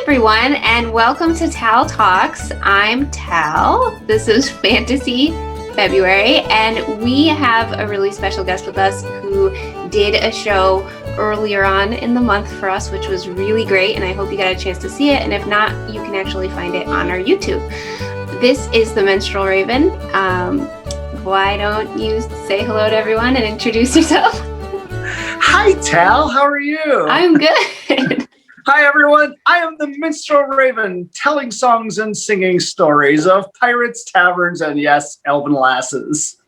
everyone, and welcome to Tal Talks. I'm Tal. This is Fantasy February, and we have a really special guest with us who did a show earlier on in the month for us, which was really great, and I hope you got a chance to see it, and if not, you can actually find it on our YouTube. This is the Minstrel Raven. Why don't you say hello to everyone and introduce yourself? Hi, Tal. How are you? I'm good. Hi, everyone. I am the Minstrel Raven, telling songs and singing stories of pirates, taverns, and yes, elven lasses.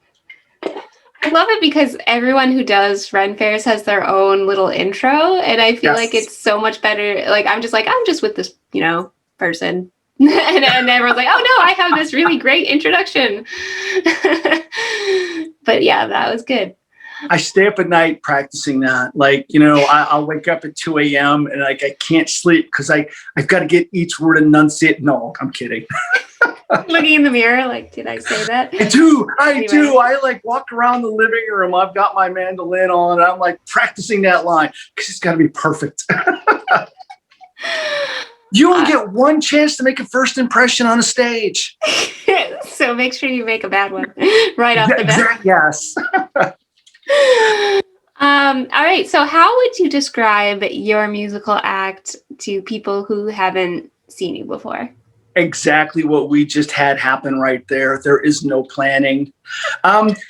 I love it because everyone who does Ren Fairs has their own little intro, and I feel like it's so much better. Like, I'm just with this, person. and everyone's like, oh no, I have this really great introduction. But yeah, that was good. I stay up at night practicing that. I'll wake up at 2 a.m. and I can't sleep because I've got to get each word enunciated. No, I'm kidding. Looking in the mirror, like, did I say that? I do. I walk around the living room. I've got my mandolin on, and I'm like practicing that line because it's got to be perfect. You only get one chance to make a first impression on a stage. So make sure you make a bad one right off the bat. Yes. All right. So how would you describe your musical act to people who haven't seen you before? Exactly what we just had happen right there. There is no planning.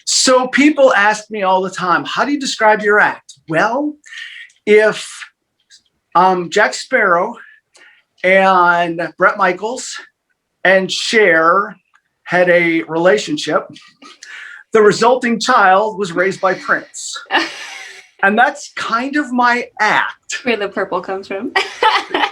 So people ask me all the time, how do you describe your act? Well, if Jack Sparrow and Bret Michaels and Cher had a relationship, the resulting child was raised by Prince. And that's kind of my act. Where the purple comes from.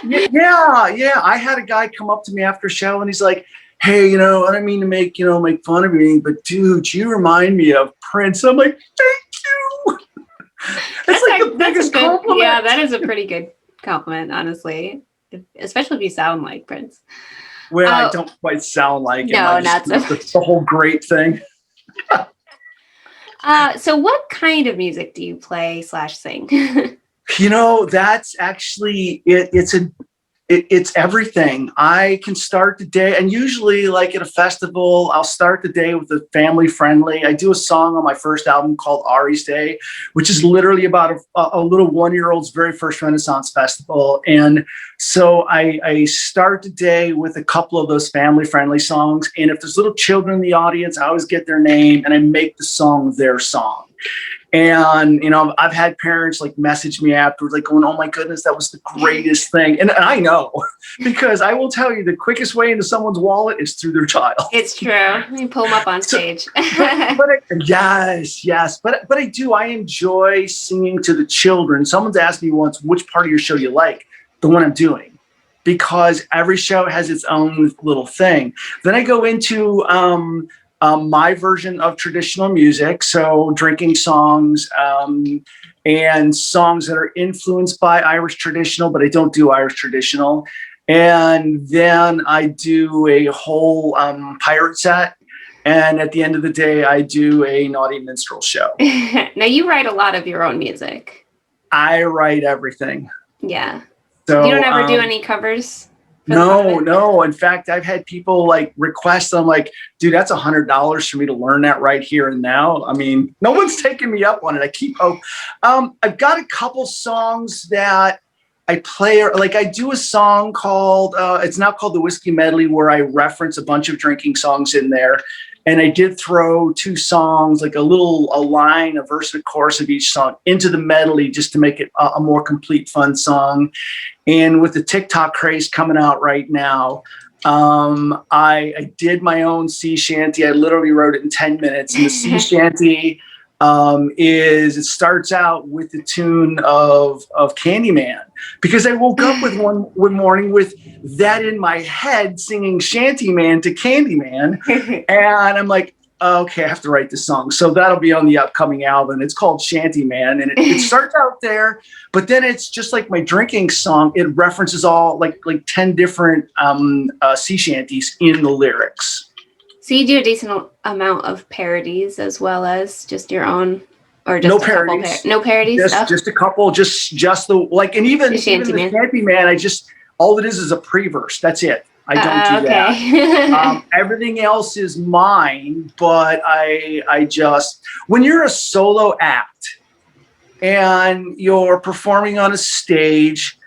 Yeah. I had a guy come up to me after a show and he's like, hey, I don't mean to make fun of you, but dude, you remind me of Prince. I'm like, thank you. It's like the biggest compliment. Yeah, that is a pretty good compliment, honestly. Especially if you sound like Prince. Well, I don't quite sound like him. No, not so much. That's the whole great thing. So what kind of music do you play / sing? That's actually it's everything. I can start the day, and usually like at a festival, I'll start the day with a family friendly. I do a song on my first album called Ari's Day, which is literally about a little 1-year-old's very first Renaissance festival. And so I start the day with a couple of those family friendly songs. And if there's little children in the audience, I always get their name and I make the song their song. And, I've had parents like message me afterwards, like going, oh my goodness, that was the greatest thing. And I know, because I will tell you the quickest way into someone's wallet is through their child. It's true. You pull them up on stage. Yes. But I do. I enjoy singing to the children. Someone's asked me once, which part of your show you like? The one I'm doing. Because every show has its own little thing. Then I go into my version of traditional music, so drinking songs and songs that are influenced by Irish traditional, but I don't do Irish traditional. And then I do a whole pirate set. And at the end of the day, I do a naughty minstrel show. Now, you write a lot of your own music. I write everything. Yeah. So you don't ever do any covers? No. In fact, I've had people like request. I'm like, dude, that's $100 for me to learn that right here and now. I mean, no one's taking me up on it. I keep hope. I've got a couple songs that I play. Like I do a song called, it's now called the Whiskey Medley, where I reference a bunch of drinking songs in there. And I did throw 2 songs, like a line, a verse, and a chorus of each song into the medley just to make it a more complete, fun song. And with the TikTok craze coming out right now, I did my own sea shanty. I literally wrote it in 10 minutes. And the sea shanty it starts out with the tune of Candyman, because I woke up with one morning with that in my head, singing Shantyman to Candyman. And I'm like, okay, I have to write this song. So that'll be on the upcoming album. It's called Shantyman, and it starts out there, but then it's just like my drinking song. It references all like 10 different sea shanties in the lyrics. So you do a decent amount of parodies as well as just your own, or just no parodies. No parodies. Just a couple. Just the like, and even the Shantyman. I just All it is a pre-verse. That's it. I don't do that. Everything else is mine, but I just, when you're a solo act and you're performing on a stage,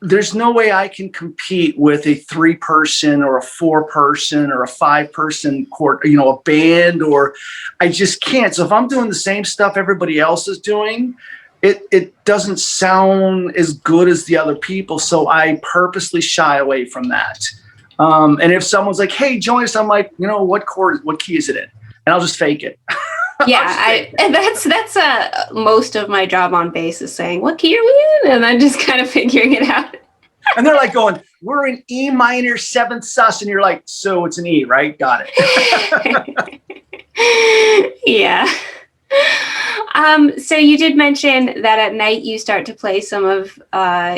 there's no way I can compete with a 3-person or a 4-person or a 5-person a band, or I just can't. So if I'm doing the same stuff everybody else is doing, it doesn't sound as good as the other people. So I purposely shy away from that. And if someone's like, hey, join us, I'm like, what key is it in? And I'll just fake it. Yeah, that's most of my job on bass is saying, what key are we in? And I'm just kind of figuring it out. And they're like going, we're in E minor 7th sus. And you're like, so it's an E, right? Got it. Yeah. So you did mention that at night you start to play some of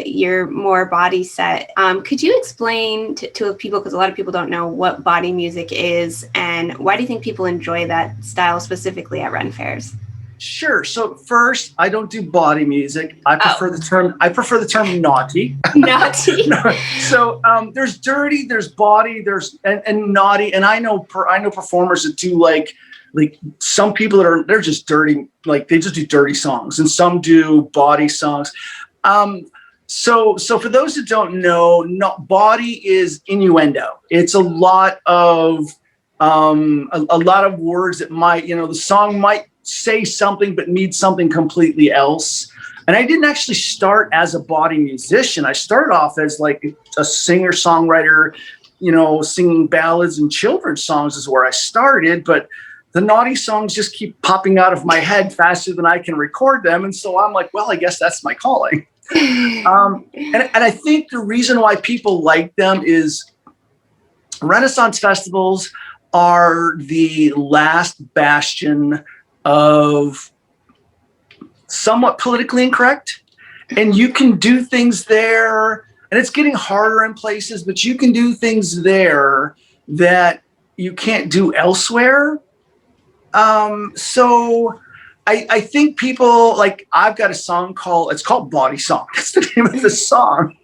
your more body set. Could you explain to people, because a lot of people don't know what body music is, and why do you think people enjoy that style specifically at Ren fairs? Sure. So first, I don't do body music. I prefer the term naughty. Naughty. So there's dirty, there's body, there's and naughty, and I know performers that do like some people they're just dirty, like they just do dirty songs, and some do body songs. So for those that don't know, body is innuendo. It's a lot of words that might, the song might say something but means something completely else. And I didn't actually start as a body musician. I started off as like a singer songwriter, singing ballads and children's songs is where I started, but the naughty songs just keep popping out of my head faster than I can record them. And so I'm like, well, I guess that's my calling. And I think the reason why people like them is Renaissance festivals are the last bastion of somewhat politically incorrect. And you can do things there, and it's getting harder in places, but you can do things there that you can't do elsewhere. So I think people, like, I've got a song it's called Body Song. That's the name of the song.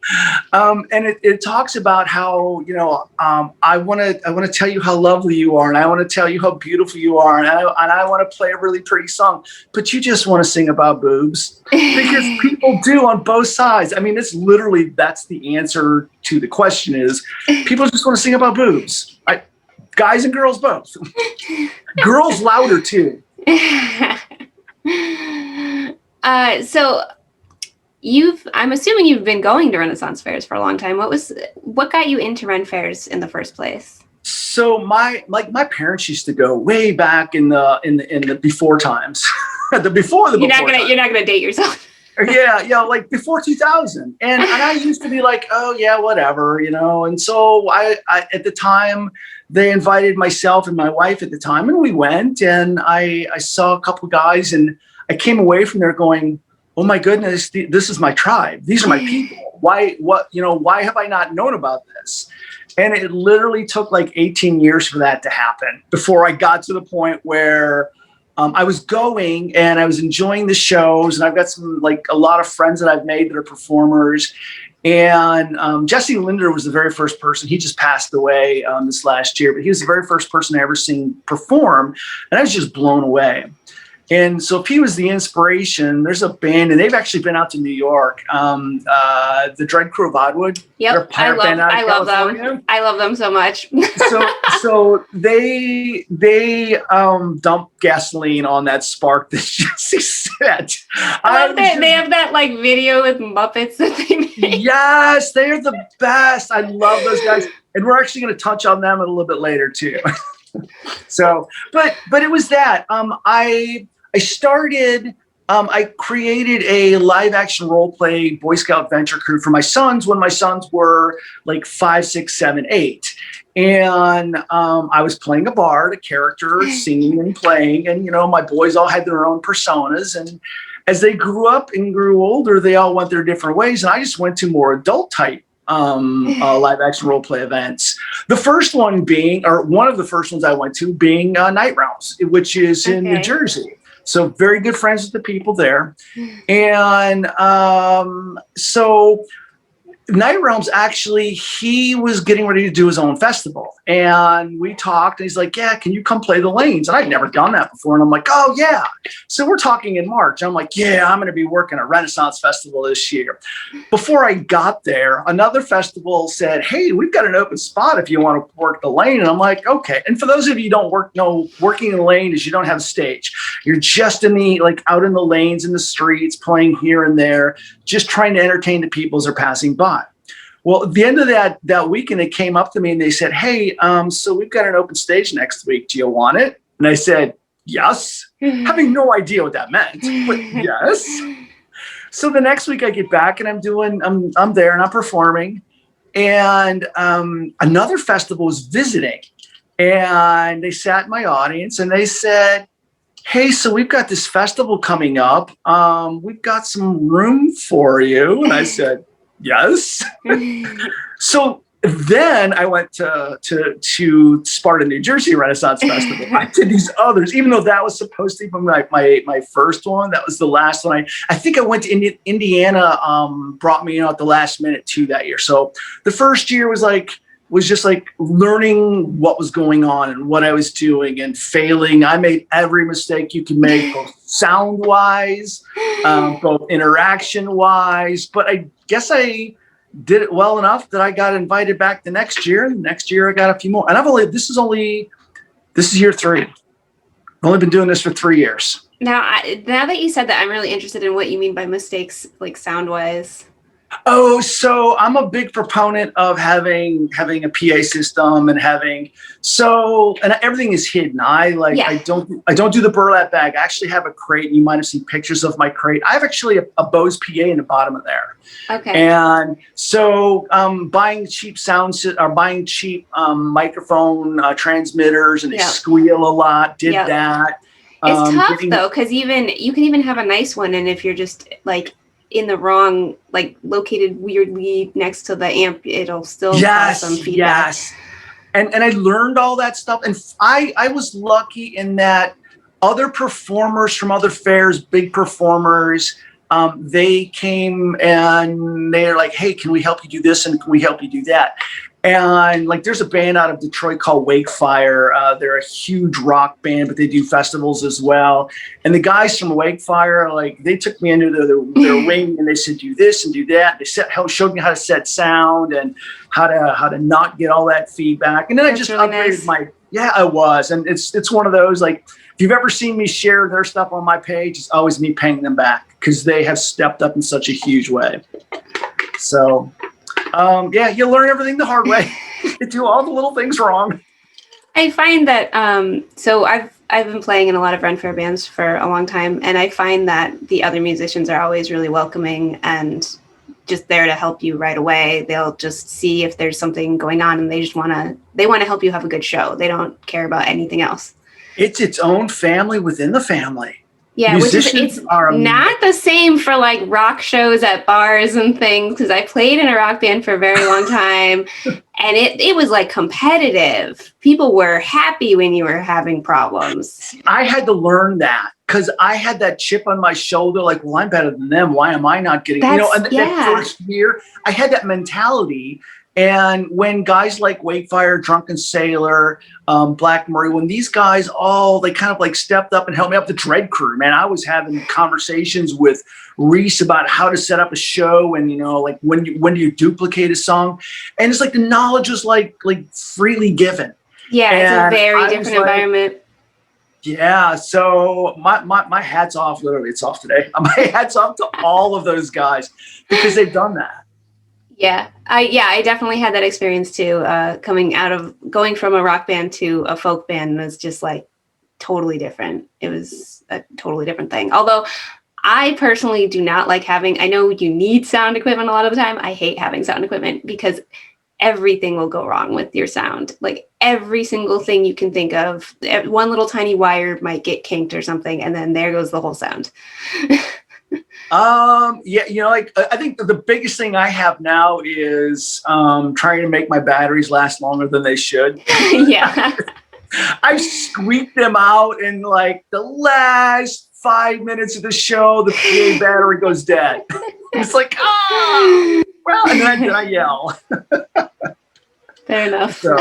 And it talks about how, I want to tell you how lovely you are. And I want to tell you how beautiful you are. And I want to play a really pretty song, but you just want to sing about boobs, because people do on both sides. I mean, that's the answer to the question is people just want to sing about boobs. Guys and girls both. Girls louder too. So I'm assuming you've been going to Renaissance fairs for a long time. What got you into Ren fairs in the first place? So my parents used to go way back in the before times. You're not gonna date yourself. Yeah, like before 2000. And I used to be like, oh yeah, whatever, And so I at the time, they invited myself and my wife at the time, and we went, and I saw a couple of guys, and I came away from there going, oh my goodness, this is my tribe. These are my people. Why have I not known about this? And it literally took like 18 years for that to happen before I got to the point where I was going and I was enjoying the shows, and I've got a lot of friends that I've made that are performers. And Jesse Linder was the very first person. He just passed away this last year, but he was the very first person I ever seen perform, and I was just blown away. And so if he was the inspiration, there's a band, and they've actually been out to New York, the Dread Crew of Oddwood. Yep, I love them. I love them so much. so they dump gasoline on that spark that Jesse set. I love that they have that like video with Muppets that they made. Yes, they're the best. I love those guys, and we're actually going to touch on them a little bit later too. So, but it was that I created a live action role play Boy Scout venture crew for my sons when my sons were like 5, 6, 7, 8. And I was playing a bard, a character, singing and playing. And, my boys all had their own personas. And as they grew up and grew older, they all went their different ways. And I just went to more adult type live action role play events. The first one being, or one of the first ones I went to being Night Realms, which is in New Jersey. So very good friends with the people there. And so Night Realms, actually, he was getting ready to do his own festival. And we talked, and he's like, yeah, can you come play the lanes? And I'd never done that before. And I'm like, oh, yeah. So we're talking in March. I'm like, yeah, I'm going to be working a Renaissance festival this year. Before I got there, another festival said, hey, we've got an open spot if you want to work the lane. And I'm like, okay. And for those of you who don't know, working in the lane is you don't have a stage. You're just in the, like, out in the lanes, in the streets, playing here and there, just trying to entertain the people as they're passing by. Well, at the end of that weekend, they came up to me and they said, hey, so we've got an open stage next week. Do you want it? And I said, yes, having no idea what that meant, but yes. So the next week I get back and I'm there and I'm performing. And another festival was visiting. And they sat in my audience and they said, hey, so we've got this festival coming up. We've got some room for you. And I said, yes. So then I went to Sparta, New Jersey Renaissance Festival. I did these others, even though that was supposed to be my first one. That was the last one. I think I went to Indiana, brought me at the last minute too that year. So the first year was just like learning what was going on and what I was doing and failing. I made every mistake you can make, both sound wise, both interaction wise, but I guess I did it well enough that I got invited back the next year. And next year I got a few more. And this is year 3. I've only been doing this for 3 years. Now that you said that, I'm really interested in what you mean by mistakes, like sound wise. Oh, so I'm a big proponent of having a PA system and and everything is hidden. I don't do the burlap bag. I actually have a crate. You might have seen pictures of my crate. I have actually a Bose PA in the bottom of there. Okay. And so buying cheap microphone transmitters, and they squeal a lot. Did that. It's tough though, because you can even have a nice one, and if you're just like in the wrong, like located weirdly next to the amp, it'll still cause some feedback. Yes. And I learned all that stuff. And I was lucky in that other performers from other fairs, big performers, they came and they're like, hey, can we help you do this? And can we help you do that? And like, there's a band out of Detroit called Wakefire. They're a huge rock band, but they do festivals as well. And the guys from Wakefire, like, they took me under their wing and they said, do this and do that. They showed me how to set sound and how to not get all that feedback. And then I just really upgraded I was. And it's one of those, like, if you've ever seen me share their stuff on my page, it's always me paying them back because they have stepped up in such a huge way. So you learn everything the hard way. You do all the little things wrong. I find that so I've been playing in a lot of Ren Fair bands for a long time, and I find that the other musicians are always really welcoming and just there to help you right away. They'll just see if there's something going on, and they want to help you have a good show. They don't care about anything else. It's its own family within the family. Yeah, it's not the same for like rock shows at bars and things, because I played in a rock band for a very long time and it was like competitive. People were happy when you were having problems. I had to learn that because I had that chip on my shoulder, like, well, I'm better than them. Why am I not getting, that first year, I had that mentality. And when guys like Wakefire, Drunken Sailor, Black Murray, when these guys they kind of like stepped up and helped me up, the Dread Crew, man, I was having conversations with Reese about how to set up a show and, like when do you duplicate a song? And it's like the knowledge was like freely given. Yeah, it's a very different environment. Yeah, so my hat's off, literally, it's off today. My hat's off to all of those guys because they've done that. Yeah, I definitely had that experience too. Going from a rock band to a folk band was just like totally different. It was a totally different thing. Although I personally do not like I know you need sound equipment a lot of the time. I hate having sound equipment because everything will go wrong with your sound. Like every single thing you can think of, one little tiny wire might get kinked or something, and then there goes the whole sound. I think the biggest thing I have now is trying to make my batteries last longer than they should. Yeah. I've squeaked them out in like the last 5 minutes of the show, the PA battery goes dead. It's like, Well, and then I yell. Fair enough. So.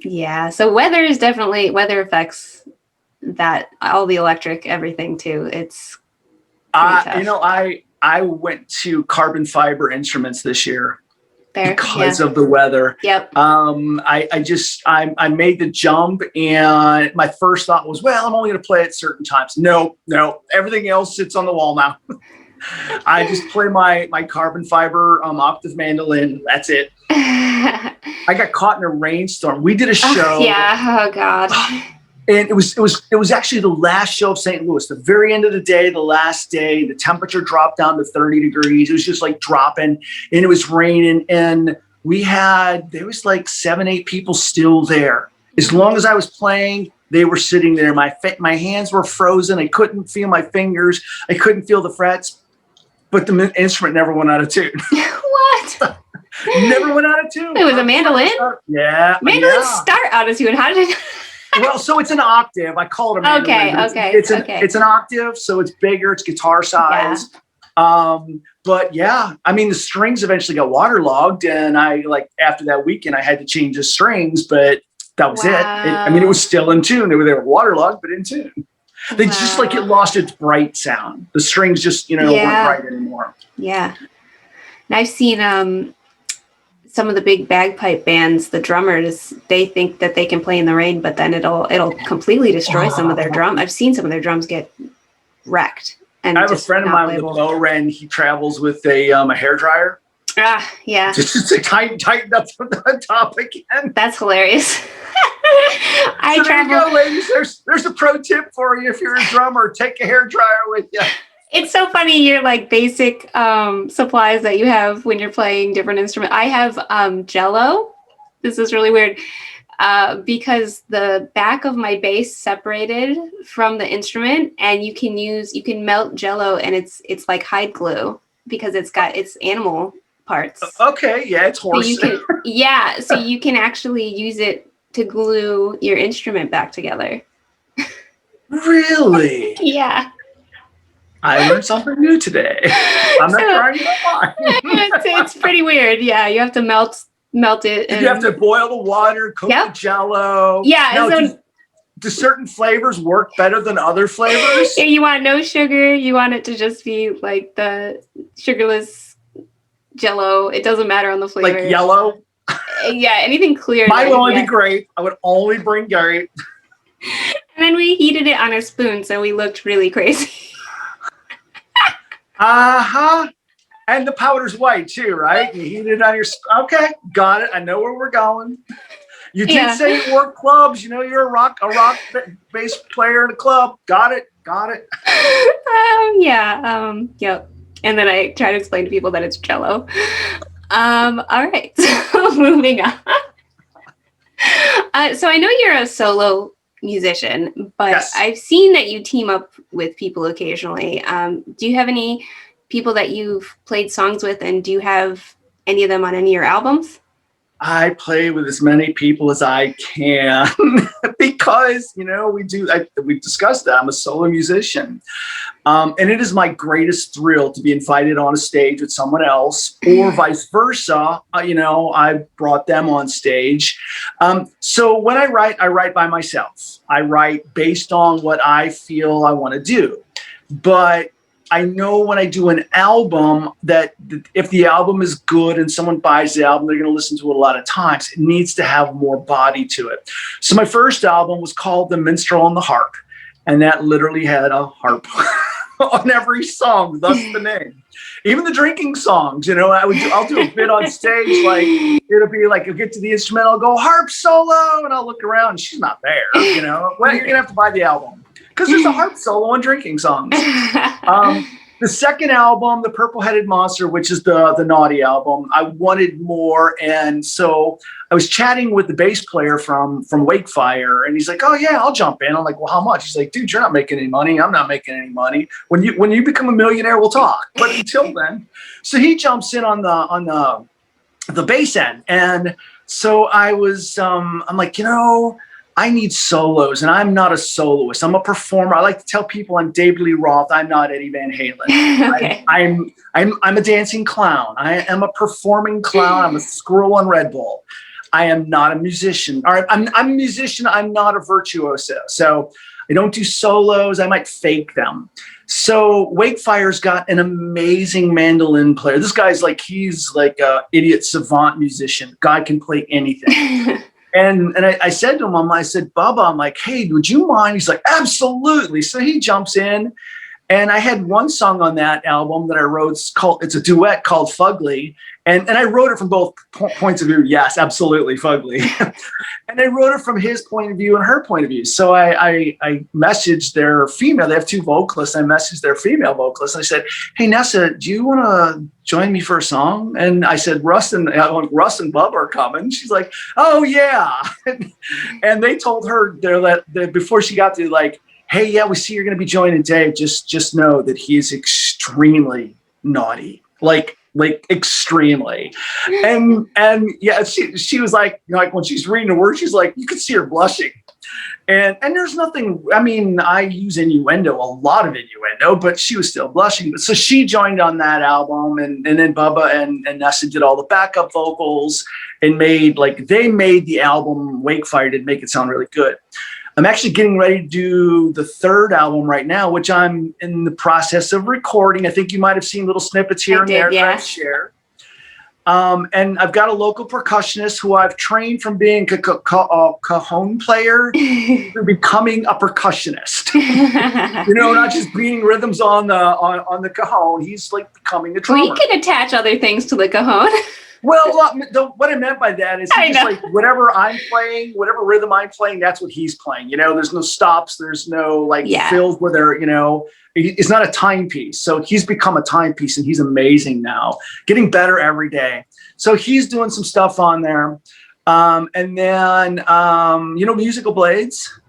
Yeah. So weather affects that, all the electric, everything too. It's tough. You know, I went to carbon fiber instruments this year. Fair. Because of the weather. Yep. I made the jump, and my first thought was, well, I'm only going to play at certain times. No, everything else sits on the wall now. I just play my carbon fiber octave mandolin. That's it. I got caught in a rainstorm. We did a show. Yeah. Oh God. And it was actually the last show of St. Louis, the very end of the day, the last day. The temperature dropped down to 30 degrees. It was just like dropping, and it was raining. And there was like 7, 8 people still there. As long as I was playing, they were sitting there. My hands were frozen. I couldn't feel my fingers. I couldn't feel the frets. But the instrument never went out of tune. What? Never went out of tune. It was a mandolin? Yeah. Mandolins start out of tune. How did it? Well, so it's an octave. I call it a mandolin. Okay. It's an octave, so it's bigger. It's guitar size. Yeah. But yeah, I mean, the strings eventually got waterlogged, and after that weekend, I had to change the strings, but that was it. I mean, it was still in tune. They were waterlogged, but in tune. They just it lost its bright sound. The strings just weren't bright anymore. Yeah, and I've seen some of the big bagpipe bands, the drummers, they think that they can play in the rain, but then it'll completely destroy some of their drum. I've seen some of their drums get wrecked. And I have a friend of mine with a low end. He travels with a hairdryer. Yeah. Just to tighten up the top again. That's hilarious. There you go, ladies. There's a pro tip for you if you're a drummer. Take a hairdryer with you. It's so funny, your basic supplies that you have when you're playing different instruments. I have Jell-O. This is really weird because the back of my bass separated from the instrument, and you can melt Jell-O, and it's like hide glue because it's animal parts. Okay, yeah, it's horse. So you can actually use it to glue your instrument back together. Really? Yeah. I learned something new today. I'm not trying to lie. It's pretty weird. Yeah, you have to melt it. And you have to boil the water, cook the Jell-O. Yeah. Now, do certain flavors work better than other flavors? You want no sugar. You want it to just be like the sugarless Jell-O. It doesn't matter on the flavor. Like yellow? Yeah, anything clear. Mine would only be grape. I would only bring grape. And then we heated it on a spoon, so we looked really crazy. And the powder's white too, right? You heat it on your. Okay, got it. I know where we're going. You did say you work clubs. You're a rock bass player in a club. Got it. Yep. And then I try to explain to people that it's Jell-O. All right. So moving on. So I know you're a solo musician, but yes. I've seen that you team up with people occasionally. Do you have any people that you've played songs with, and do you have any of them on any of your albums? I play with as many people as I can because, we've discussed that I'm a solo musician. And it is my greatest thrill to be invited on a stage with someone else or vice versa. I brought them on stage. So when I write by myself. I write based on what I feel I want to do. But I know when I do an album that if the album is good and someone buys the album, they're going to listen to it a lot of times. It needs to have more body to it. So my first album was called The Minstrel and the Harp, and that literally had a harp on every song, thus the name. Even the drinking songs, I'll do a bit on stage, like it'll be like you'll get to the instrument, I'll go harp solo, and I'll look around, and she's not there. Well, you're gonna have to buy the album. Because there's a harp solo and drinking songs. The second album, The Purple-Headed Monster, which is the naughty album, I wanted more. And so I was chatting with the bass player from Wakefire, and he's like, oh, yeah, I'll jump in. I'm like, well, how much? He's like, dude, you're not making any money. I'm not making any money. When you become a millionaire, we'll talk. But until then. So he jumps in on the bass end. And so I was, I'm like, I need solos, and I'm not a soloist. I'm a performer. I like to tell people I'm David Lee Roth. I'm not Eddie Van Halen. Okay. I'm a dancing clown. I am a performing clown. I'm a squirrel on Red Bull. I am not a musician. All right, I'm a musician. I'm not a virtuoso. So I don't do solos. I might fake them. So Wakefire's got an amazing mandolin player. This guy's like, he's like a idiot savant musician. Guy can play anything. And I said to him, I said, Bubba, I'm like, hey, would you mind? He's like, absolutely. So he jumps in. And I had one song on that album that I wrote. It's a duet called Fugly. And I wrote it from both points of view. Yes, absolutely, Fugly. And I wrote it from his point of view and her point of view. So I messaged their female. They have two vocalists. I messaged their female vocalist. And I said, hey, Nessa, do you want to join me for a song? And I said, Russ and Bubba are coming. She's like, oh, yeah. And they told her that before she got to like, hey, yeah, we see you're going to be joining Dave. Just know that he is extremely naughty, like extremely. And yeah, she was like when she's reading the word, she's like, you could see her blushing. And there's nothing, I mean, I use innuendo, a lot of innuendo, but she was still blushing. But so she joined on that album, and then Bubba and Nessa did all the backup vocals and they made the album Wakefire, did make it sound really good. I'm actually getting ready to do the third album right now, which I'm in the process of recording. I think you might have seen little snippets here and there that I've shared. And I've got a local percussionist who I've trained from being a cajon player to becoming a percussionist. Not just beating rhythms on the cajon. He's like becoming a drummer. Well, you can attach other things to the cajon. Well, what I meant by that is like whatever I'm playing, whatever rhythm I'm playing, that's what he's playing. There's no stops. There's no fills where they're, it's not a timepiece. So he's become a timepiece, and he's amazing now, getting better every day. So he's doing some stuff on there. And then, Musical Blades.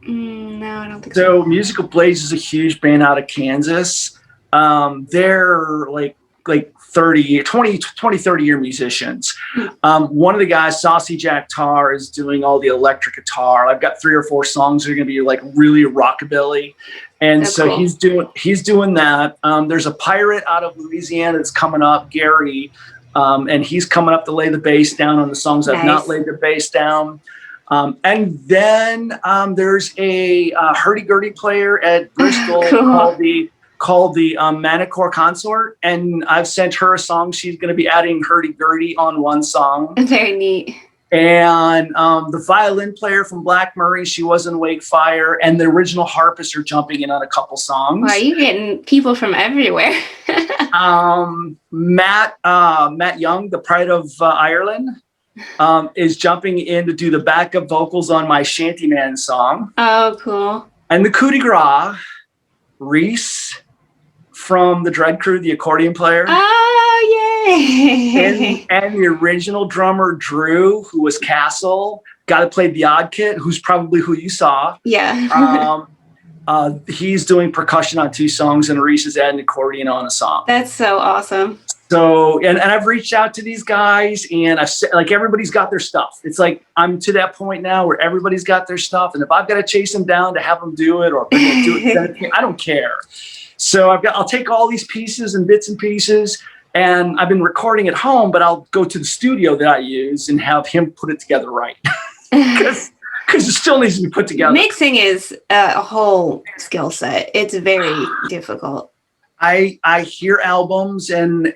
No, I don't think so. So Musical Blades is a huge band out of Kansas. They're like 30 year musicians. One of the guys, Saucy Jack Tar, is doing all the electric guitar. I've got 3 or 4 songs that are going to be like really rockabilly. And that's so cool. He's doing that. There's a pirate out of Louisiana that's coming up, Gary, and he's coming up to lay the bass down on the songs I've not laid the bass down. And then there's a hurdy-gurdy player at Bristol called the Manicore Consort, and I've sent her a song. She's going to be adding hurdy-gurdy on one song. Very neat. And the violin player from Black Murray, she was in Wakefire, and the original harpist are jumping in on a couple songs. Wow, you're getting people from everywhere. Matt Young, the Pride of Ireland, is jumping in to do the backup vocals on my Shantyman song. Oh, cool. And the coup de grace, Reese from the Dread Crew, the accordion player. Oh, yay! and the original drummer, Drew, who was Castle, guy that played the Odd Kit, who's probably who you saw. Yeah. He's doing percussion on 2 songs, and Reese is adding accordion on a song. That's so awesome. So, and I've reached out to these guys, and I've said, like, everybody's got their stuff. It's like, I'm to that point now where everybody's got their stuff. And if I've got to chase them down to have them do it, or do it, I don't care. So I'll take all these pieces and bits and pieces, and I've been recording at home, but I'll go to the studio that I use and have him put it together right. Because it still needs to be put together. Mixing is a whole skill set. It's very difficult. I hear albums and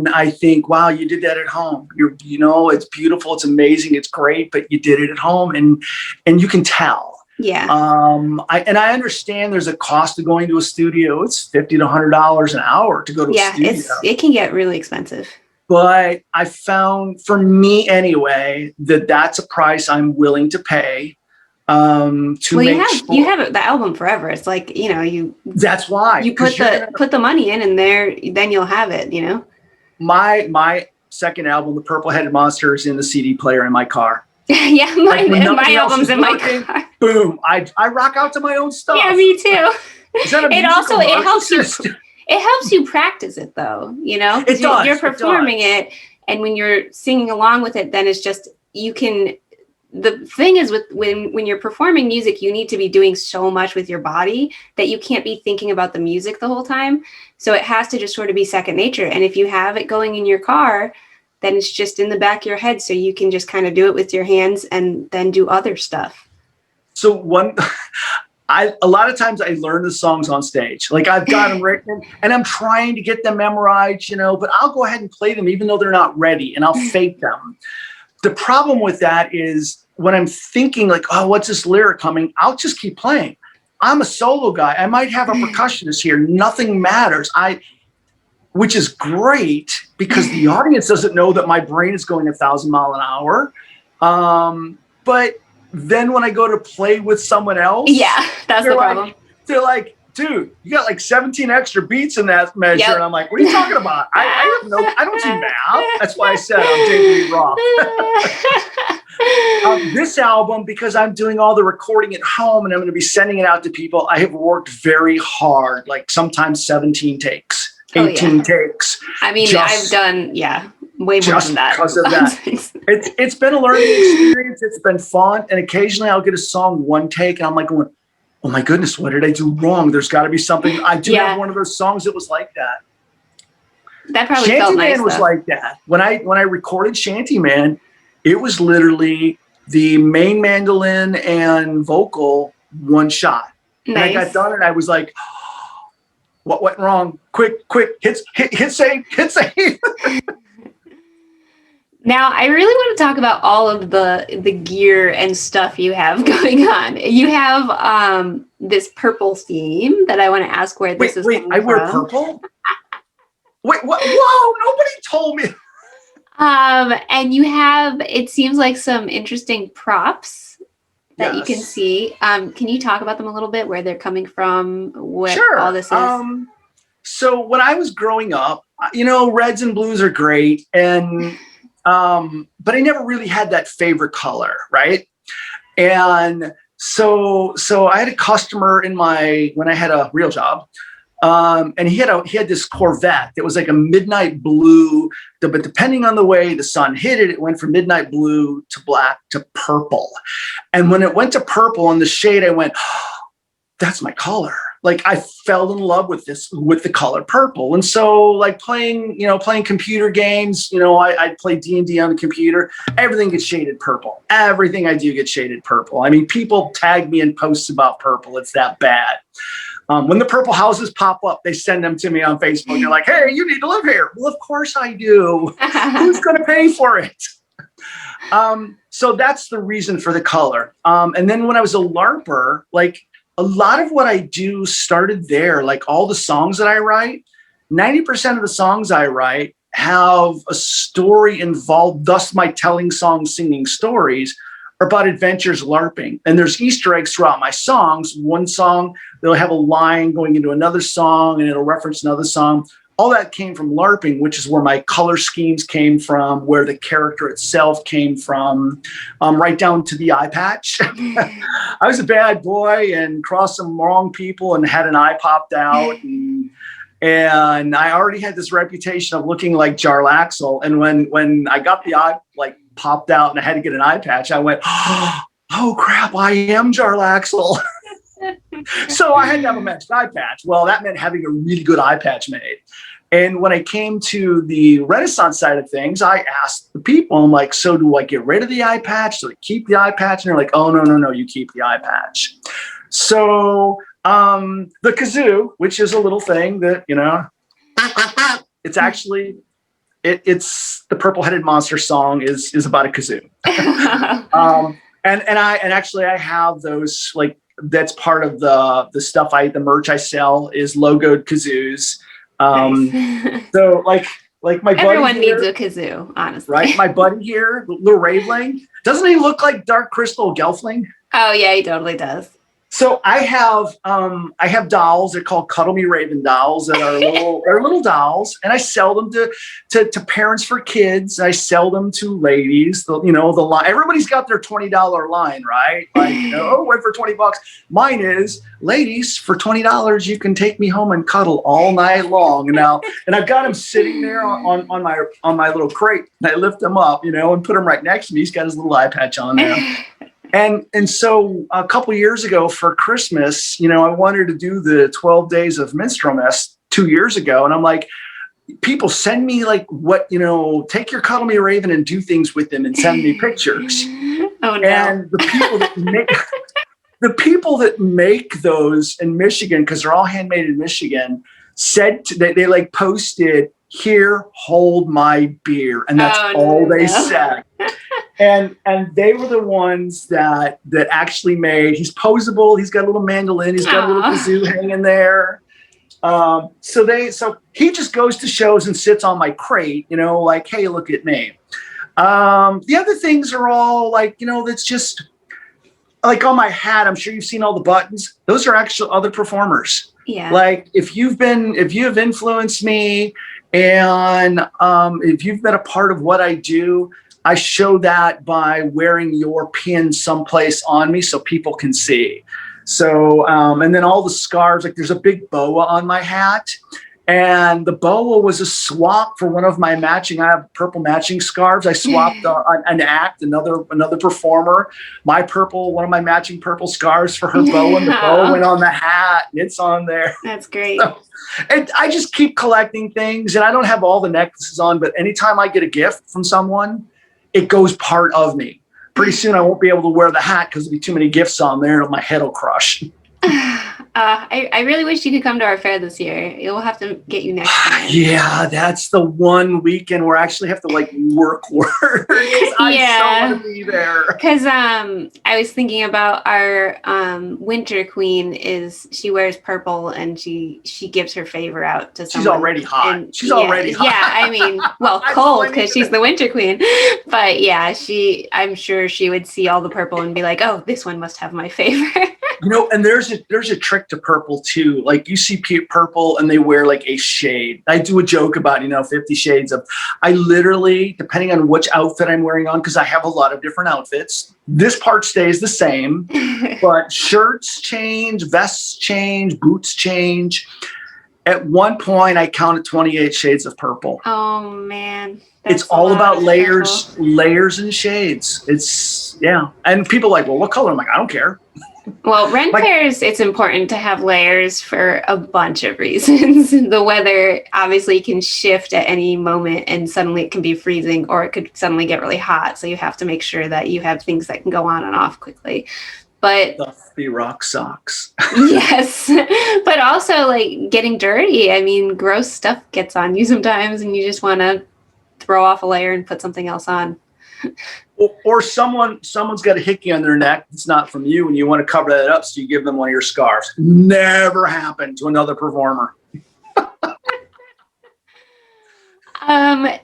I think, wow, you did that at home. It's beautiful, it's amazing, it's great, but you did it at home, and you can tell. Yeah. I understand there's a cost of going to a studio. It's $50 to $100 an hour to go to a studio. It can get really expensive. But I found, for me anyway, that's a price I'm willing to pay. You have the album forever. It's like, that's why you put the money in, and then you'll have it. My second album, The Purple Headed Monster, is in the CD player in my car. Yeah, my album's in my car. Boom! I rock out to my own stuff. Yeah, me too. It helps you. It helps you practice it, though. It does. You're performing it, and when you're singing along with it, then it's just you can the thing is with when you're performing music, you need to be doing so much with your body that you can't be thinking about the music the whole time. So it has to just sort of be second nature. And if you have it going in your car, then it's just in the back of your head. So you can just kind of do it with your hands and then do other stuff. So a lot of times I learn the songs on stage. Like I've got them written and I'm trying to get them memorized, but I'll go ahead and play them even though they're not ready, and I'll fake them. The problem with that is when I'm thinking like, oh, what's this lyric coming? I'll just keep playing. I'm a solo guy. I might have a percussionist here. Nothing matters. Which is great because the audience doesn't know that my brain is going 1,000 miles an hour. But then when I go to play with someone else, yeah, that's the problem. They're like, dude, you got like 17 extra beats in that measure. Yep. And I'm like, what are you talking about? I don't do math. That's why I said I'm David Lee Roth. This album, because I'm doing all the recording at home and I'm going to be sending it out to people, I have worked very hard, like sometimes 17 takes, 18 takes. I mean, I've done, way more than that. Because of that. It's been a learning experience. It's been fun. And occasionally I'll get a song one take and I'm like going, oh my goodness, what did I do wrong? There's got to be something. I do have one of those songs that was like that. That probably felt nice. Shantyman was like that. When I recorded Shantyman, it was literally the main mandolin and vocal one shot. Nice. And I got done and I was like, oh, what went wrong? Quick, hit save. Now, I really want to talk about all of the gear and stuff you have going on. You have this purple theme that I want to ask where this is coming from. Wait, I wear purple? Wait, what? Whoa, nobody told me. And you have, it seems like some interesting props that you can see. Can you talk about them a little bit, where they're coming from, what all this is? So when I was growing up, reds and blues are great. And but I never really had that favorite color, right? And so I had a customer when I had a real job, and he had this Corvette that was like a midnight blue, but depending on the way the sun hit it, it went from midnight blue to black to purple. And when it went to purple in the shade, I went, oh, that's my color. Like I fell in love with the color purple. And so like playing computer games, I play D&D on the computer. Everything gets shaded purple. Everything I do gets shaded purple. I mean, people tag me in posts about purple. It's that bad. When the purple houses pop up, they send them to me on Facebook. They're like, hey, you need to live here. Well, of course I do. Who's going to pay for it? So that's the reason for the color. And then when I was a LARPer, like, a lot of what I do started there. Like all the songs that I write, 90% of the songs I write have a story involved. Thus, my telling songs, singing stories are about adventures LARPing. And there's Easter eggs throughout my songs. One song, they'll have a line going into another song and it'll reference another song. All that came from LARPing, which is where my color schemes came from, where the character itself came from, right down to the eye patch. I was a bad boy and crossed some wrong people and had an eye popped out. And I already had this reputation of looking like Jarlaxle. And when I got the eye like popped out and I had to get an eye patch, I went, oh crap, I am Jarlaxle. So I had to have a matched eye patch. Well, that meant having a really good eye patch made. And when I came to the Renaissance side of things, I asked the people, I'm like, so do I get rid of the eye patch? Do I keep the eye patch? And they're like, oh, no, you keep the eye patch. So the kazoo, which is a little thing that, it's actually, it's the Purple-Headed Monster song is about a kazoo. And actually I have those, like, that's part of the stuff the merch I sell is logoed kazoos. Nice. So like my buddy everyone here, needs a kazoo, honestly. Right? My buddy here, little Raveling, doesn't he look like Dark Crystal Gelfling? Oh yeah, he totally does. So I have dolls. They're called Cuddle Me Raven dolls that are little dolls, and I sell them to parents for kids. I sell them to ladies. The line. Everybody's got their $20 line, right? Like, wait for $20. Mine is, ladies, for $20 you can take me home and cuddle all night long. And I've got him sitting there on my little crate, and I lift him up, and put him right next to me. He's got his little eye patch on there. And so a couple years ago for Christmas, I wanted to do the 12 days of Minstrelness 2 years ago. And I'm like, people send me take your Cuddle Me Raven and do things with them and send me pictures. Oh, no. And the people that make those in Michigan, because they're all handmade in Michigan, said they posted, "Here, hold my beer," and that's all they said. And they were the ones that actually made. He's posable. He's got a little mandolin. He's got a little kazoo hanging there. So he just goes to shows and sits on my crate. Like, hey, look at me. The other things are all that's just like on my hat. I'm sure you've seen all the buttons. Those are actual other performers. Yeah. Like if you have influenced me, and if you've been a part of what I do, I show that by wearing your pin someplace on me so people can see. So, and then all the scarves, like there's a big boa on my hat, and the boa was a swap for one of my I have purple matching scarves. I swapped an act, another performer, one of my matching purple scarves for her boa, and the boa went on the hat, and it's on there. That's great. So, and I just keep collecting things, and I don't have all the necklaces on, but anytime I get a gift from someone, it goes part of me. Pretty soon I won't be able to wear the hat because there'll be too many gifts on there and my head will crush. I really wish you could come to our fair this year. We'll have to get you next time. Yeah, that's the one weekend where I actually have to work. I so want to be there. Because I was thinking about our winter queen. She wears purple and she gives her favor out to someone. She's already hot. She's already hot. Yeah, I mean, cold because she's the winter queen. But yeah, I'm sure she would see all the purple and be like, oh, this one must have my favor. And there's a trick to purple too. Like you see purple and they wear a shade. I do a joke about, 50 shades of, I literally, depending on which outfit I'm wearing on, because I have a lot of different outfits, this part stays the same, but shirts change, vests change, boots change. At one point I counted 28 shades of purple. Oh man. It's all about layers and shades. And people are like, well, what color? I'm like, I don't care. Well, Ren fairs, it's important to have layers for a bunch of reasons. The weather obviously can shift at any moment and suddenly it can be freezing or it could suddenly get really hot. So you have to make sure that you have things that can go on and off quickly. But stuffy rock socks. Yes. But also getting dirty. I mean, gross stuff gets on you sometimes and you just want to throw off a layer and put something else on. Or someone's got a hickey on their neck that's not from you and you want to cover that up, so you give them one of your scarves. Never happened to another performer.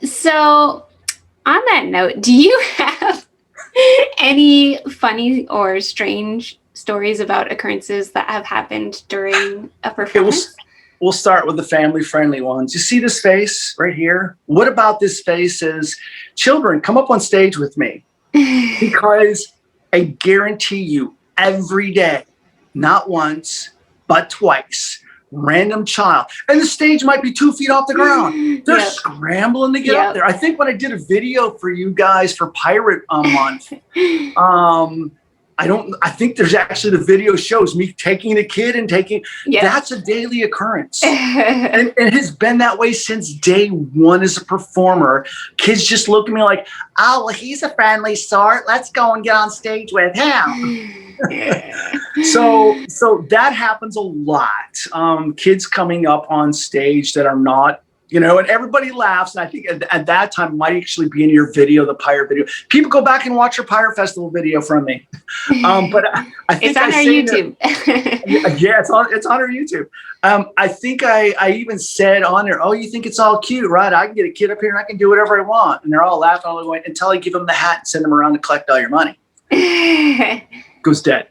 So on that note, do you have any funny or strange stories about occurrences that have happened during a performance? We'll start with the family-friendly ones. You see this face right here? What about this face is, children, come up on stage with me. Because I guarantee you every day, not once, but twice, random child. And the stage might be 2 feet off the ground. They're scrambling to get up there. I think when I did a video for you guys for Pirate Month, I think there's actually the video shows me taking the kid and that's a daily occurrence. and it has been that way since day one as a performer. Kids just look at me like, oh, well, he's a friendly sort. Let's go and get on stage with him. So that happens a lot. Kids coming up on stage that are not, and everybody laughs. And I think at that time it might actually be in your video, the Pirate video. People go back and watch your Pirate Festival video from me. But I think it's on our YouTube. It's on our YouTube. I think I even said on there, oh, you think it's all cute, right? I can get a kid up here and I can do whatever I want. And they're all laughing all the way until I give them the hat and send them around to collect all your money. goes dead.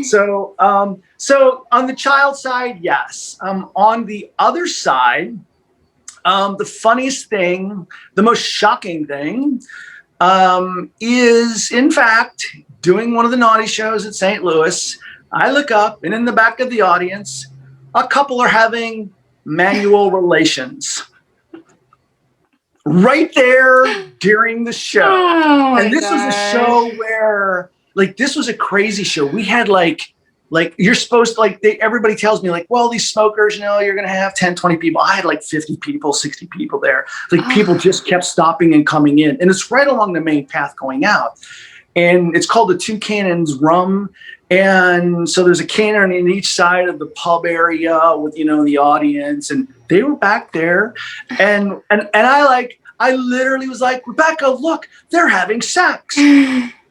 So on the child side, yes. On the other side, the funniest thing, the most shocking thing, is in fact doing one of the naughty shows at St. Louis. I look up, and in the back of the audience, a couple are having manual relations right there during the show. Oh my and this was a show where, like, this was a crazy show. We had like you're supposed to, like, everybody tells me, like, well, these smokers, you know, you're going to have 10, 20 people. I had like 50 people, 60 people there. Like, people just kept stopping and coming in. And it's right along the main path going out. And it's called the Two Cannons Rum. And so there's a cannon in each side of the pub area with, you know, the audience. And they were back there. And I literally was like, Rebecca, look, they're having sex.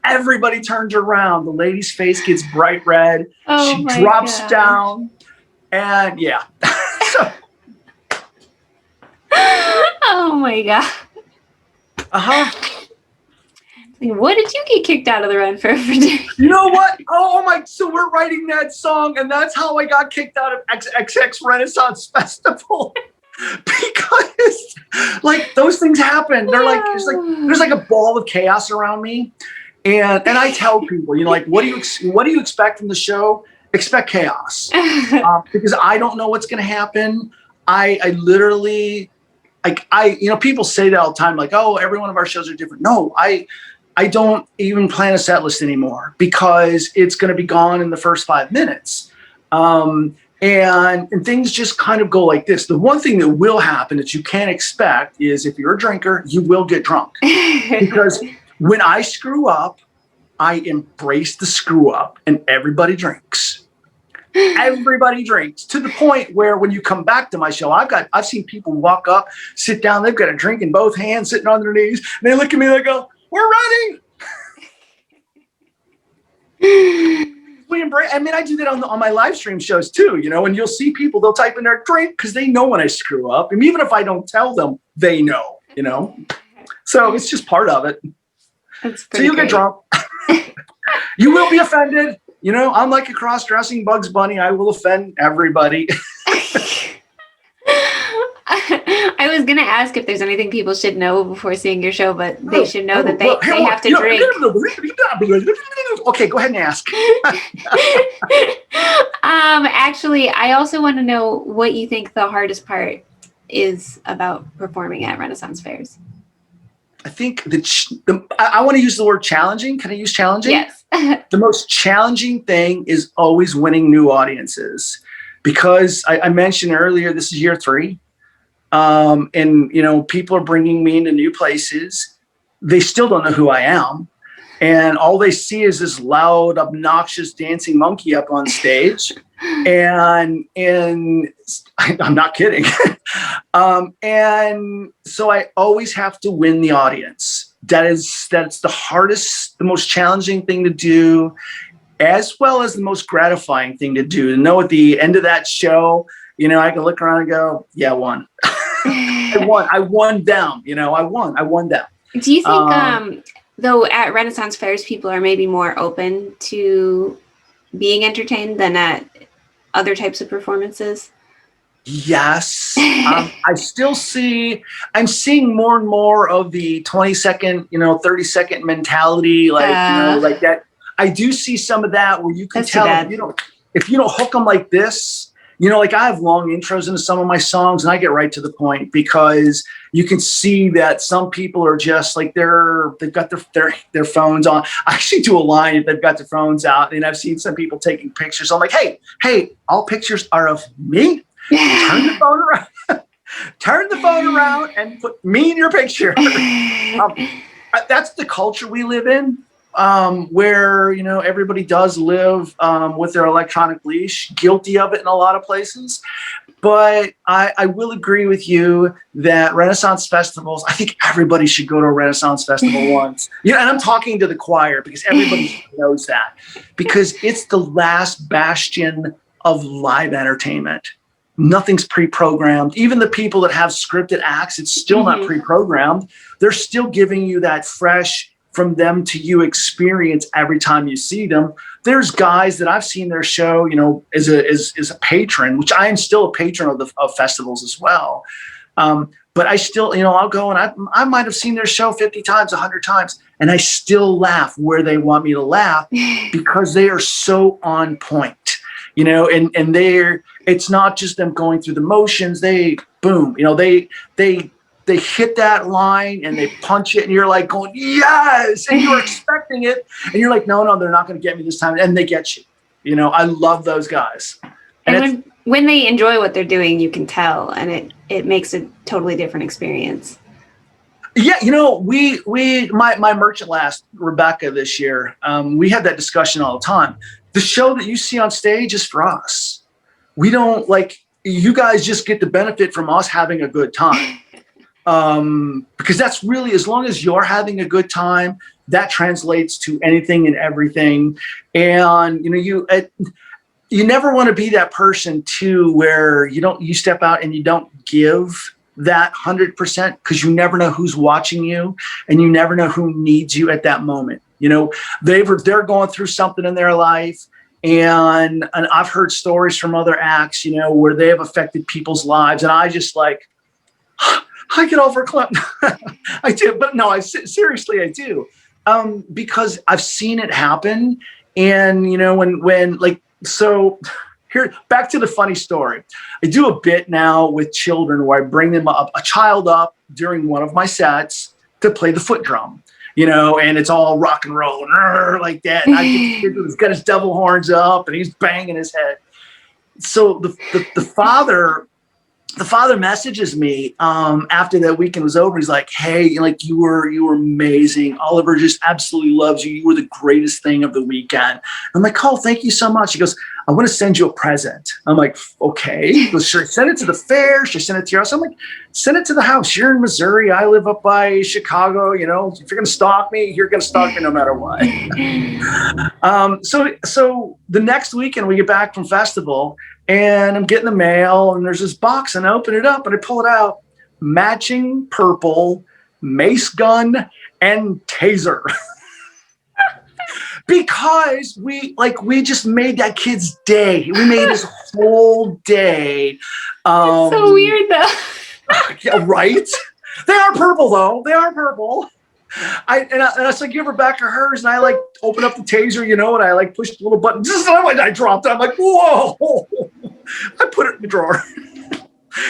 Everybody turns around. The lady's face gets bright red. She drops down. And yeah. Oh my God. What did you get kicked out of the Run for doing? You know what? Oh my! So we're writing that song, and that's how I got kicked out of XXX Renaissance Festival. Because, like, those things happen. They're like, there's like a ball of chaos around me, and I tell people, you know, like, what do you expect from the show? Expect chaos, because I don't know what's going to happen. I literally, like, you know, people say that all the time, like, oh, every one of our shows are different. No, I don't even plan a set list anymore, because it's going to be gone in the first 5 minutes. And things just kind of go like this. The one thing that will happen that you can't expect is, if you're a drinker, you will get drunk. Because when I screw up, I embrace the screw up, and everybody drinks. Everybody drinks, to the point where when you come back to my show, I've seen people walk up, sit down, they've got a drink in both hands, sitting on their knees, and they look at me and they go, "We're ready." We embrace. I mean, I do that on my live stream shows too, you know, and you'll see people, they'll type in their drink because they know when I screw up. And even if I don't tell them, they know, you know. So it's just part of it. So you'll get drunk. You will be offended. You know, I'm like a cross-dressing Bugs Bunny. I will offend everybody. I was going to ask if there's anything people should know before seeing your show, but they should know that they have to drink. Okay, go ahead and ask. Actually, I also want to know what you think the hardest part is about performing at Renaissance fairs. I think I want to use the word challenging. Can I use challenging? Yes. The most challenging thing is always winning new audiences, because I mentioned earlier, this is year 3. And, you know, people are bringing me into new places. They still don't know who I am. And all they see is this loud, obnoxious dancing monkey up on stage. And I'm not kidding. And so I always have to win the audience. That's the hardest, the most challenging thing to do, as well as the most gratifying thing to do. To know at the end of that show, you know, I can look around and go, yeah, I won. I won them. You know, I won them. Do you think, though, at Renaissance fairs, people are maybe more open to being entertained than at other types of performances? Yes. I'm seeing more and more of the 20-second, you know, 30-second mentality, like, you know, like that. I do see some of that where you can tell if you don't hook them like this. You know, like, I have long intros into some of my songs, and I get right to the point, because you can see that some people are just like, they've got their phones on. I actually do a line if they've got their phones out, and I've seen some people taking pictures. I'm like, hey, all pictures are of me. Turn the phone around. Turn the phone around and put me in your picture. That's the culture we live in. Where, you know, everybody does live with their electronic leash, guilty of it in a lot of places. But I will agree with you that Renaissance festivals, I think everybody should go to a Renaissance festival once. You know, and I'm talking to the choir, because everybody knows that, because it's the last bastion of live entertainment. Nothing's pre-programmed. Even the people that have scripted acts, it's still not pre-programmed. They're still giving you that fresh, from them to you experience every time you see them. There's guys that I've seen their show, as a patron, which I am still a patron of festivals as well. But I still, I'll go and I might have seen their show 50 times, 100 times, and I still laugh where they want me to laugh because they are so on point, and it's not just them going through the motions. They boom, they hit that line and they punch it and you're like going, yes, and you're expecting it and you're like, no, they're not going to get me this time, and they get you. I love those guys. And when they enjoy what they're doing, you can tell, and it makes a totally different experience. Yeah, my merchant last, Rebecca, this year, we had that discussion all the time. The show that you see on stage is for us. We don't you guys just get the benefit from us having a good time. Because that's really, as long as you're having a good time, that translates to anything and everything. And, you never want to be that person too, where you step out and you don't give that 100%, because you never know who's watching you and you never know who needs you at that moment. They're going through something in their life. And I've heard stories from other acts, where they have affected people's lives. And I just I get overclapped. I do. But no, seriously, I do. Because I've seen it happen. And, so here, back to the funny story. I do a bit now with children where I bring them a child up during one of my sets to play the foot drum, and it's all rock and roll and like that. And I get the kid who's got his devil horns up and he's banging his head. So the father messages me after that weekend was over. He's like, hey, you were amazing. Oliver just absolutely loves you. You were the greatest thing of the weekend. I'm like, oh, thank you so much. He goes, I want to send you a present. I'm like, okay. He goes, should I send it to the fair? Should I send it to your house? I'm like, send it to the house. You're in Missouri. I live up by Chicago. If you're going to stalk me, you're going to stalk me no matter what. So the next weekend we get back from festival, and I'm getting the mail, and there's this box, and I open it up, and I pull it out. Matching purple mace gun and taser. Because we just made that kid's day. We made his whole day. It's so weird, though. Yeah, right? They are purple, though. They are purple. I give Rebecca hers, and I open up the taser, and I push the little button. I dropped it. I'm like, whoa! I put it in the drawer.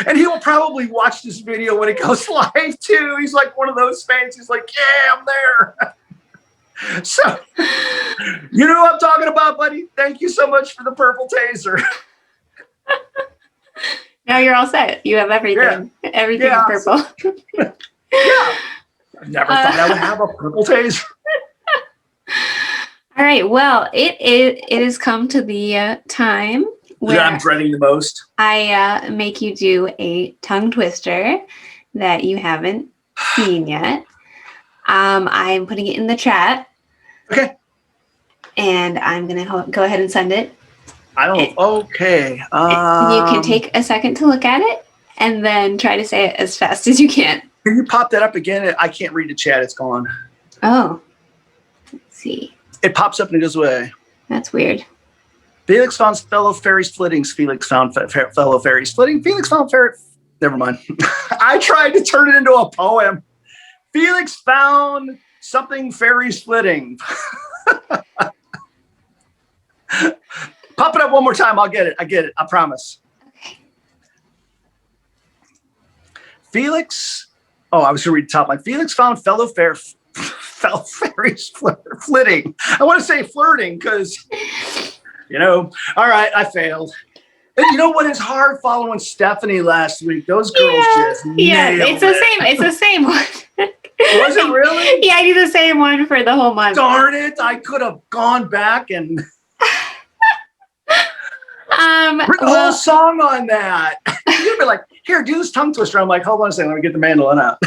And he will probably watch this video when it goes live too. He's like one of those fans. He's like, yeah, I'm there. So, you know what I'm talking about, buddy? Thank you so much for the purple taser. Now you're all set. You have everything. Yeah. Everything is purple. Yeah. I never thought I would have a purple taser. All right. Well, it has come to the time where I'm dreading the most. I make you do a tongue twister that you haven't seen yet. I'm putting it in the chat. Okay. And I'm going to go ahead and send it. Okay. You can take a second to look at it and then try to say it as fast as you can. Can you pop that up again? I can't read the chat. It's gone. Oh. Let's see. It pops up and it goes away. That's weird. Felix found fellow fairies flittings. Felix found fellow fairies flitting. Felix found fairy. Never mind. I tried to turn it into a poem. Felix found something fairies flitting. Pop it up one more time. I'll get it. I get it. I promise. Okay. Felix. Oh, I was going to read the top line. Felix found fellow fairies flitting. I want to say flirting because, all right, I failed. And you know what? It's hard following Stephanie last week. Those girls just nailed it's the same. It's the same one. Was it really? Yeah, I do the same one for the whole month. Darn it! I could have gone back and written a whole song on that. You'd be like, "Here, do this tongue twister." I'm like, "Hold on a second, let me get the mandolin out."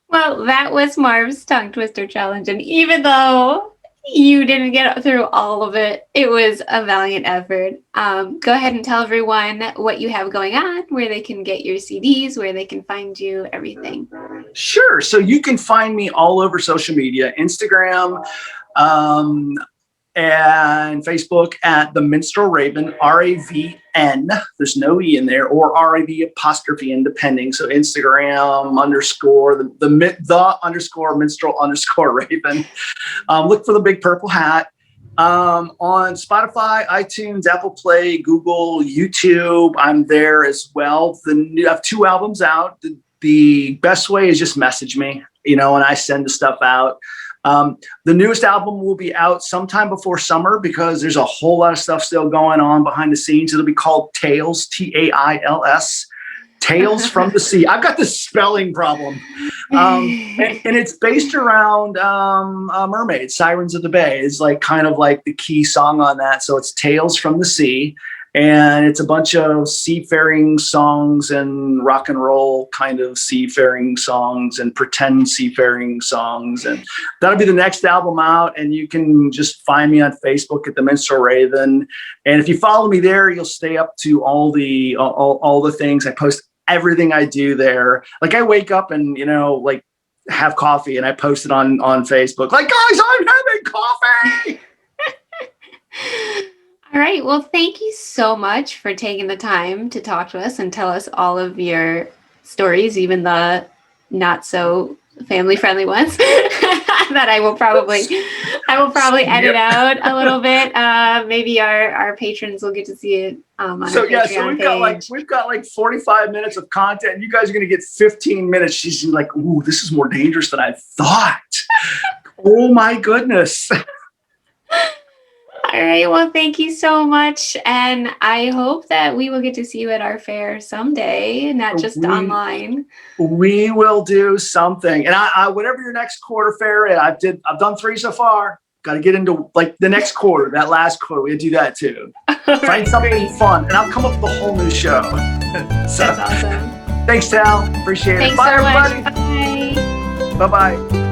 Well, that was Marv's tongue twister challenge, and even though You didn't get through all of it. It was a valiant effort. Go ahead and tell everyone what you have going on, where they can get your CDs, where they can find you, everything. Sure. So you can find me all over social media, Instagram, and Facebook at the Minstrel Raven, RAVN. There's no E in there, or RAV' depending. So Instagram underscore the underscore Minstrel underscore Raven. Look for the big purple hat. On Spotify, iTunes, Apple Play, Google, YouTube, I'm there as well. I have 2 albums out. The best way is just message me, and I send the stuff out. The newest album will be out sometime before summer because there's a whole lot of stuff still going on behind the scenes. It'll be called Tales, Tails, Tales from the Sea. I've got this spelling problem. And it's based around mermaids, Sirens of the Bay is kind of the key song on that. So it's Tales from the Sea. And it's a bunch of seafaring songs and rock and roll kind of seafaring songs and pretend seafaring songs. And that'll be the next album out. And you can just find me on Facebook at the Minstrel Raven. And if you follow me there, you'll stay up to all the things. I post everything I do there. I wake up and, have coffee and I post it on Facebook. Guys, I'm having coffee. All right. Well, thank you so much for taking the time to talk to us and tell us all of your stories, even the not so family friendly ones that I will probably edit out a little bit. Maybe our patrons will get to see it on our Patreon so we've got 45 minutes of content. You guys are going to get 15 minutes. She's like, ooh, this is more dangerous than I thought. Oh my goodness. All right. Well, thank you so much. And I hope that we will get to see you at our fair someday, not just online. We will do something. And I whatever your next quarter fair is, I've done 3 so far. Got to get into the next quarter, that last quarter. We'll do that too. Find something fun. And I'll come up with a whole new show. That's awesome. Thanks, Tal. Appreciate it. Thanks Bye, so everybody. Much. Bye. Bye-bye.